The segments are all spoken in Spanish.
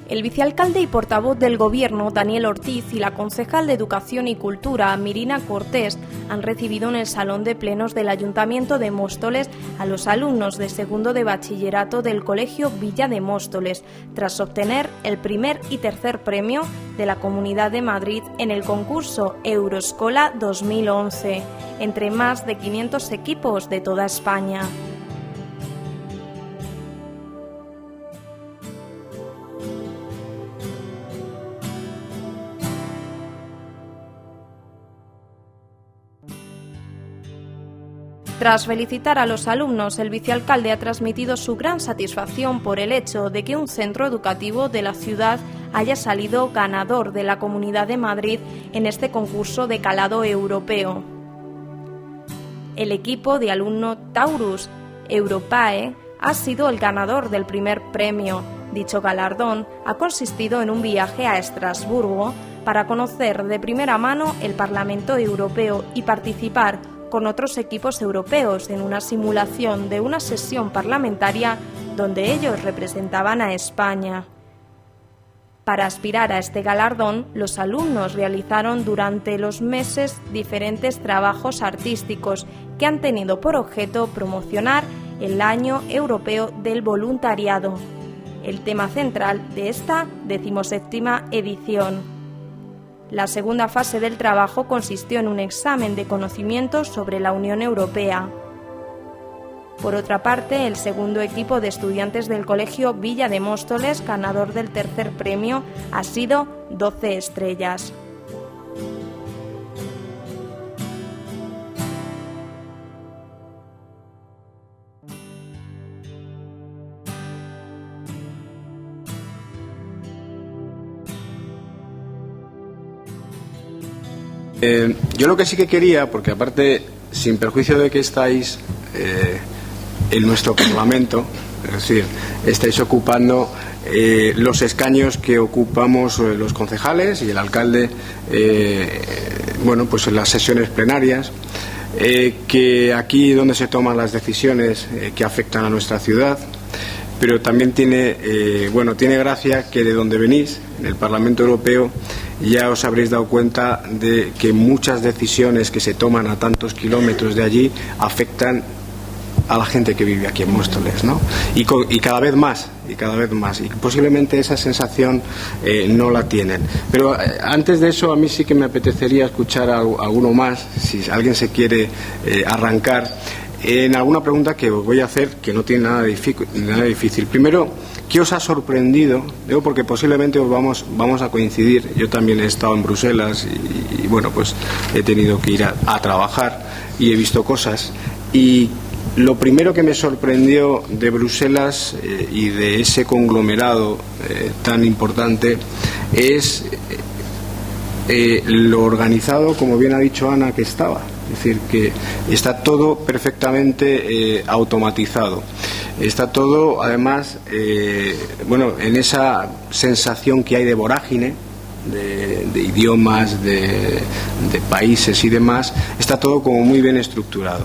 El vicealcalde y portavoz del Gobierno, Daniel Ortiz, y la concejal de Educación y Cultura, Mirina Cortés, han recibido en el Salón de Plenos del Ayuntamiento de Móstoles a los alumnos de segundo de bachillerato del Colegio Villa de Móstoles, tras obtener el primer y tercer premio de la Comunidad de Madrid en el concurso Euroscola 2011, entre más de 500 equipos de toda España. Tras felicitar a los alumnos, el vicealcalde ha transmitido su gran satisfacción por el hecho de que un centro educativo de la ciudad haya salido ganador de la Comunidad de Madrid en este concurso de calado europeo. El equipo de alumno Taurus Europae ha sido el ganador del primer premio. Dicho galardón ha consistido en un viaje a Estrasburgo para conocer de primera mano el Parlamento Europeo y participar con otros equipos europeos en una simulación de una sesión parlamentaria donde ellos representaban a España. Para aspirar a este galardón, los alumnos realizaron durante los meses diferentes trabajos artísticos que han tenido por objeto promocionar el Año Europeo del Voluntariado, el tema central de esta 17ª edición. La segunda fase del trabajo consistió en un examen de conocimientos sobre la Unión Europea. Por otra parte, el segundo equipo de estudiantes del Colegio Villa de Móstoles, ganador del tercer premio, ha sido 12 estrellas. Yo lo que sí que quería, porque aparte, sin perjuicio de que estáis en nuestro Parlamento, es decir, estáis ocupando los escaños que ocupamos los concejales y el alcalde, pues en las sesiones plenarias, que aquí donde se toman las decisiones que afectan a nuestra ciudad, pero también tiene gracia que de donde venís, en el Parlamento Europeo, ya os habréis dado cuenta de que muchas decisiones que se toman a tantos kilómetros de allí afectan a la gente que vive aquí en Móstoles, ¿no? Y cada vez más, y posiblemente esa sensación no la tienen. Pero antes de eso, a mí sí que me apetecería escuchar a alguno más, si alguien se quiere arrancar, en alguna pregunta que os voy a hacer que no tiene nada difícil. Primero, ¿qué os ha sorprendido? Digo porque posiblemente vamos a coincidir. Yo también he estado en Bruselas y he tenido que ir a trabajar y he visto cosas. Y lo primero que me sorprendió de Bruselas y de ese conglomerado tan importante es lo organizado, como bien ha dicho Ana, que estaba. Es decir, que está todo perfectamente automatizado. Está todo, además, en esa sensación que hay de vorágine, de idiomas, de países y demás, está todo como muy bien estructurado.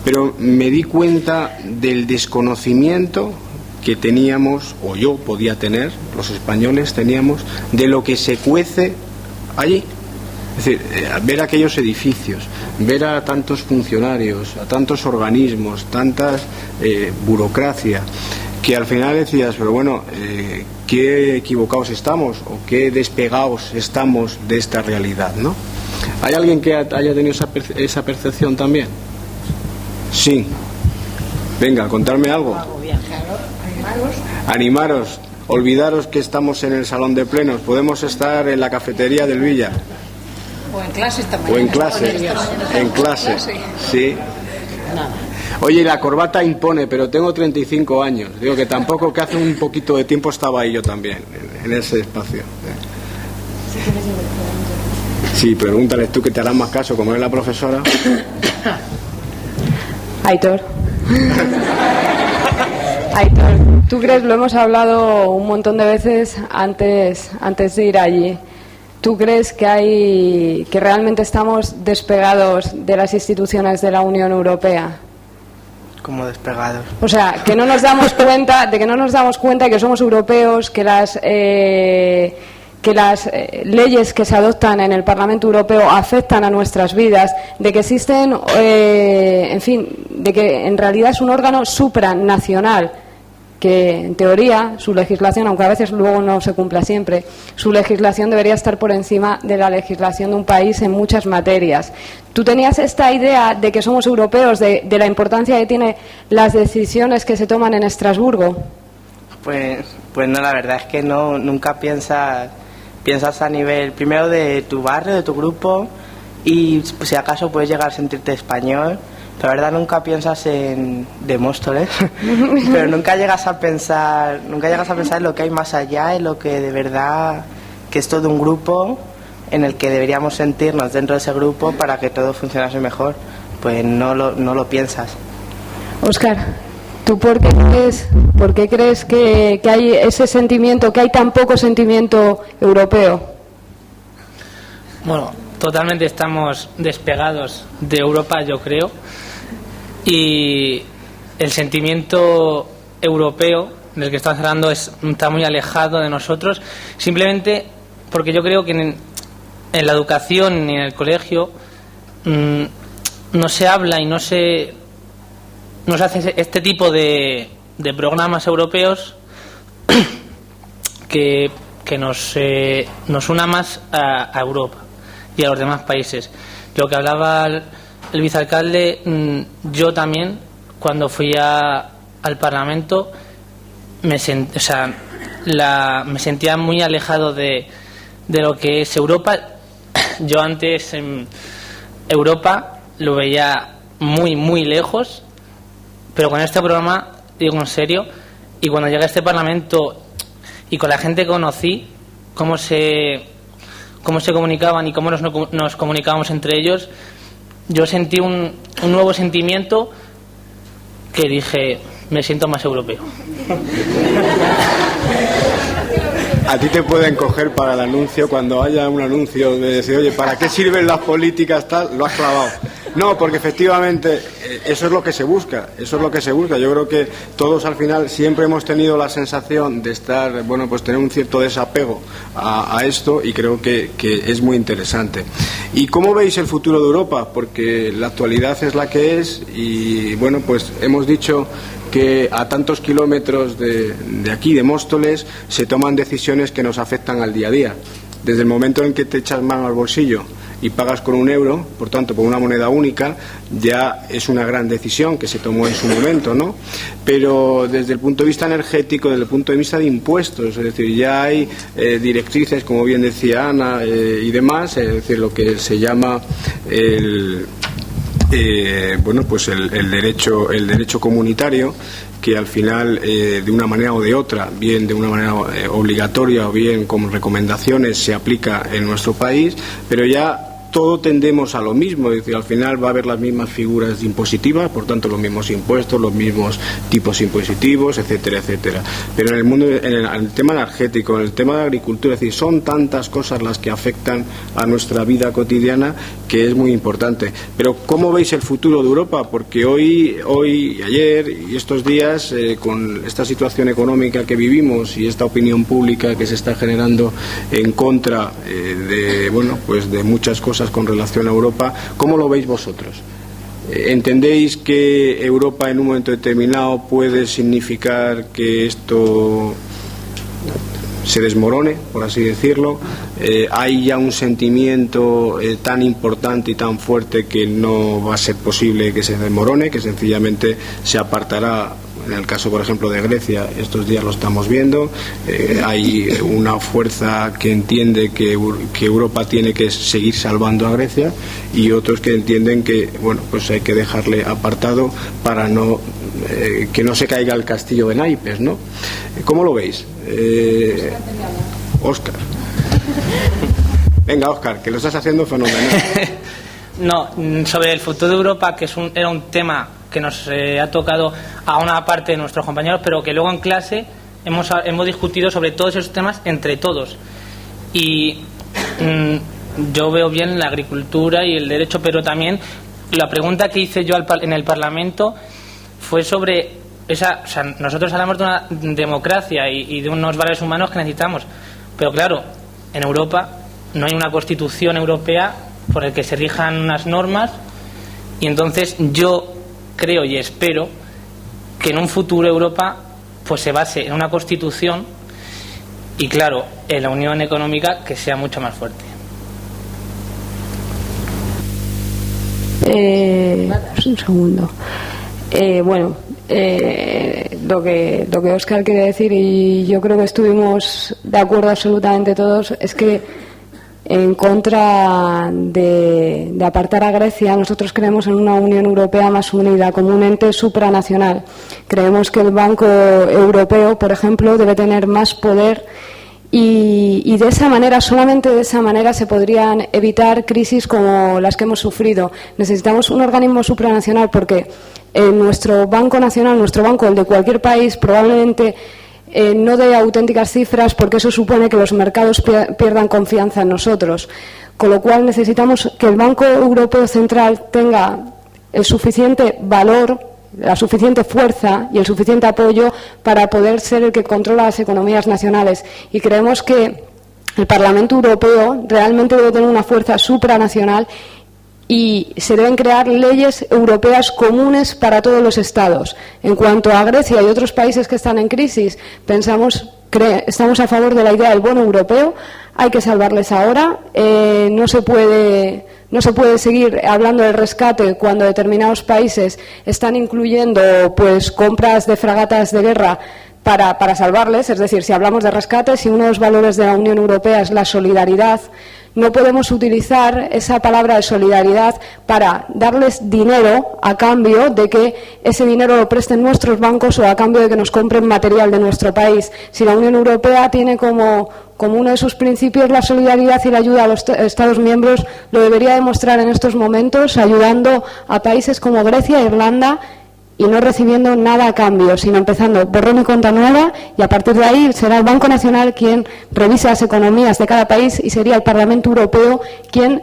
Pero me di cuenta del desconocimiento que teníamos, o yo podía tener, los españoles teníamos, de lo que se cuece allí. Es decir, ver aquellos edificios, ver a tantos funcionarios, a tantos organismos, tantas burocracia, que al final decías, pero bueno, qué equivocados estamos o qué despegados estamos de esta realidad, ¿no? ¿Hay alguien que haya tenido esa percepción también? Sí. Venga, contarme algo. Animaros. Olvidaros que estamos en el salón de plenos. Podemos estar en la cafetería del Villa. O en clase esta mañana. O en clase. En clase. Sí. Nada. Oye, la corbata impone, pero tengo 35 años. Digo que tampoco, que hace un poquito de tiempo estaba ahí yo también, en ese espacio. Sí, pregúntales tú, que te harán más caso, como es la profesora. Aitor, ¿tú crees, lo hemos hablado un montón de veces antes de ir allí, ¿tú crees que realmente estamos despegados de las instituciones de la Unión Europea? como despegados. O sea, que no nos damos cuenta de que somos europeos, que las leyes que se adoptan en el Parlamento Europeo afectan a nuestras vidas, de que existen, en fin, de que en realidad es un órgano supranacional, que en teoría su legislación, aunque a veces luego no se cumpla siempre, su legislación debería estar por encima de la legislación de un país en muchas materias. ¿Tú tenías esta idea de que somos europeos, de la importancia que tienen las decisiones que se toman en Estrasburgo? Pues no, la verdad es que no, nunca piensas a nivel, primero de tu barrio, de tu grupo, y si acaso puedes llegar a sentirte español. La verdad nunca piensas en Demóstoles, pero nunca llegas a pensar en lo que hay más allá, en lo que de verdad, que es todo un grupo en el que deberíamos sentirnos dentro de ese grupo para que todo funcionase mejor. Pues no lo piensas. Óscar, ¿tú por qué crees que hay ese sentimiento, que hay tan poco sentimiento europeo? Bueno, totalmente estamos despegados de Europa, yo creo. Y el sentimiento europeo del que estamos hablando está muy alejado de nosotros, simplemente porque yo creo que en la educación ni en el colegio no se habla y no se hace este tipo de programas europeos que nos una más a Europa y a los demás países. Lo que hablaba el vicealcalde, yo también, cuando fui al Parlamento, me sentía muy alejado de lo que es Europa. Yo antes en Europa lo veía muy, muy lejos, pero con este programa, digo en serio, y cuando llegué a este Parlamento y con la gente que conocí, cómo se comunicaban y cómo nos comunicábamos entre ellos, yo sentí un nuevo sentimiento que dije, me siento más europeo. A ti te pueden coger para el anuncio, cuando haya un anuncio de decir, oye, ¿para qué sirven las políticas tal? Lo has clavado. No, porque efectivamente eso es lo que se busca, Yo creo que todos al final siempre hemos tenido la sensación de estar, bueno, pues tener un cierto desapego a esto, y creo que es muy interesante. ¿Y cómo veis el futuro de Europa? Porque la actualidad es la que es, y bueno, pues hemos dicho que a tantos kilómetros de aquí, de Móstoles, se toman decisiones que nos afectan al día a día. Desde el momento en que te echas mano al bolsillo y pagas con un euro, por tanto por una moneda única, ya es una gran decisión que se tomó en su momento, ¿no? Pero desde el punto de vista energético, desde el punto de vista de impuestos, es decir, ya hay directrices, como bien decía Ana, y demás, es decir, lo que se llama el derecho comunitario, que al final, de una manera o de otra, bien de una manera obligatoria o bien con recomendaciones, se aplica en nuestro país, pero ya todo tendemos a lo mismo, es decir, al final va a haber las mismas figuras impositivas, por tanto los mismos impuestos, los mismos tipos impositivos, etcétera, etcétera. Pero en el tema energético, en el tema de agricultura, es decir, son tantas cosas las que afectan a nuestra vida cotidiana que es muy importante. Pero ¿cómo veis el futuro de Europa? Porque hoy y ayer y estos días, con esta situación económica que vivimos y esta opinión pública que se está generando en contra de muchas cosas con relación a Europa, ¿cómo lo veis vosotros? ¿Entendéis que Europa en un momento determinado puede significar que esto se desmorone, por así decirlo? ¿Hay ya un sentimiento tan importante y tan fuerte que no va a ser posible que se desmorone, que sencillamente se apartará? En el caso, por ejemplo, de Grecia, estos días lo estamos viendo, hay una fuerza que entiende que Europa tiene que seguir salvando a Grecia, y otros que entienden que, bueno, pues hay que dejarle apartado para que no se caiga el castillo de naipes, ¿no? ¿Cómo lo veis? Óscar. Venga, Óscar, que lo estás haciendo fenomenal. No, sobre el futuro de Europa, que era un tema que nos ha tocado a una parte de nuestros compañeros, pero que luego en clase hemos discutido sobre todos esos temas entre todos. Y yo veo bien la agricultura y el derecho, pero también la pregunta que hice yo en el Parlamento fue sobre esa, o sea, nosotros hablamos de una democracia y de unos valores humanos que necesitamos, pero claro, en Europa no hay una constitución europea por el que se rijan unas normas, y entonces yo creo y espero que en un futuro Europa pues se base en una constitución y, claro, en la unión económica que sea mucho más fuerte. Un segundo. Lo que Óscar quiere decir, y yo creo que estuvimos de acuerdo absolutamente todos, es que en contra de apartar a Grecia, nosotros creemos en una Unión Europea más unida, como un ente supranacional. Creemos que el Banco Europeo, por ejemplo, debe tener más poder y de esa manera, solamente de esa manera, se podrían evitar crisis como las que hemos sufrido. Necesitamos un organismo supranacional porque nuestro Banco Nacional, nuestro banco, el de cualquier país, probablemente no dé auténticas cifras, porque eso supone que los mercados pierdan confianza en nosotros. Con lo cual necesitamos que el Banco Europeo Central tenga el suficiente valor, la suficiente fuerza y el suficiente apoyo para poder ser el que controla las economías nacionales. Y creemos que el Parlamento Europeo realmente debe tener una fuerza supranacional y se deben crear leyes europeas comunes para todos los Estados. En cuanto a Grecia y otros países que están en crisis, estamos a favor de la idea del bono europeo. Hay que salvarles ahora. No se puede seguir hablando del rescate cuando determinados países están incluyendo pues compras de fragatas de guerra para salvarles. Es decir, si hablamos de rescate, si uno de los valores de la Unión Europea es la solidaridad, no podemos utilizar esa palabra de solidaridad para darles dinero a cambio de que ese dinero lo presten nuestros bancos o a cambio de que nos compren material de nuestro país. Si la Unión Europea tiene como uno de sus principios la solidaridad y la ayuda a los Estados miembros, lo debería demostrar en estos momentos ayudando a países como Grecia e Irlanda y no recibiendo nada a cambio, sino empezando borrón y cuenta nueva, y a partir de ahí será el Banco Nacional quien revise las economías de cada país y sería el Parlamento Europeo quien,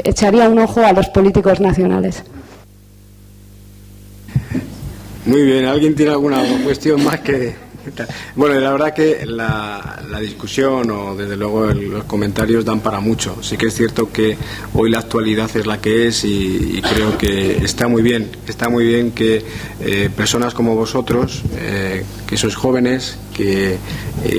echaría un ojo a los políticos nacionales. Muy bien, ¿alguien tiene alguna cuestión más que...? Bueno, la verdad que la discusión o desde luego los comentarios dan para mucho. Sí que es cierto que hoy la actualidad es la que es y creo que está muy bien que personas como vosotros, que sois jóvenes, que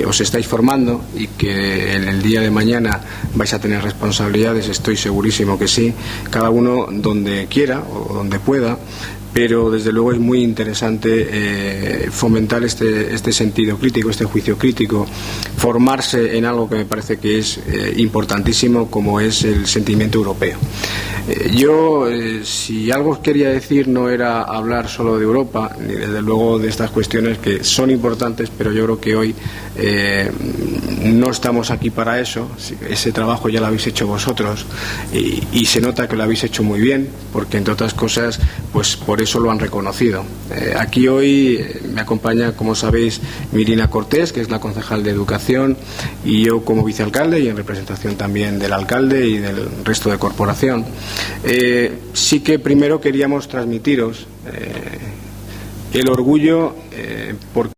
os estáis formando y que en el día de mañana vais a tener responsabilidades, estoy segurísimo que sí, cada uno donde quiera o donde pueda. Pero desde luego es muy interesante fomentar este sentido crítico, este juicio crítico, formarse en algo que me parece que es importantísimo, como es el sentimiento europeo. Si algo quería decir, no era hablar solo de Europa, ni desde luego de estas cuestiones que son importantes, pero yo creo que hoy no estamos aquí para eso. Ese trabajo ya lo habéis hecho vosotros y se nota que lo habéis hecho muy bien, porque entre otras cosas, pues por eso lo han reconocido. Aquí hoy me acompaña, como sabéis, Mirina Cortés, que es la concejal de Educación, y yo como vicealcalde y en representación también del alcalde y del resto de corporación. Sí que primero queríamos transmitiros el orgullo porque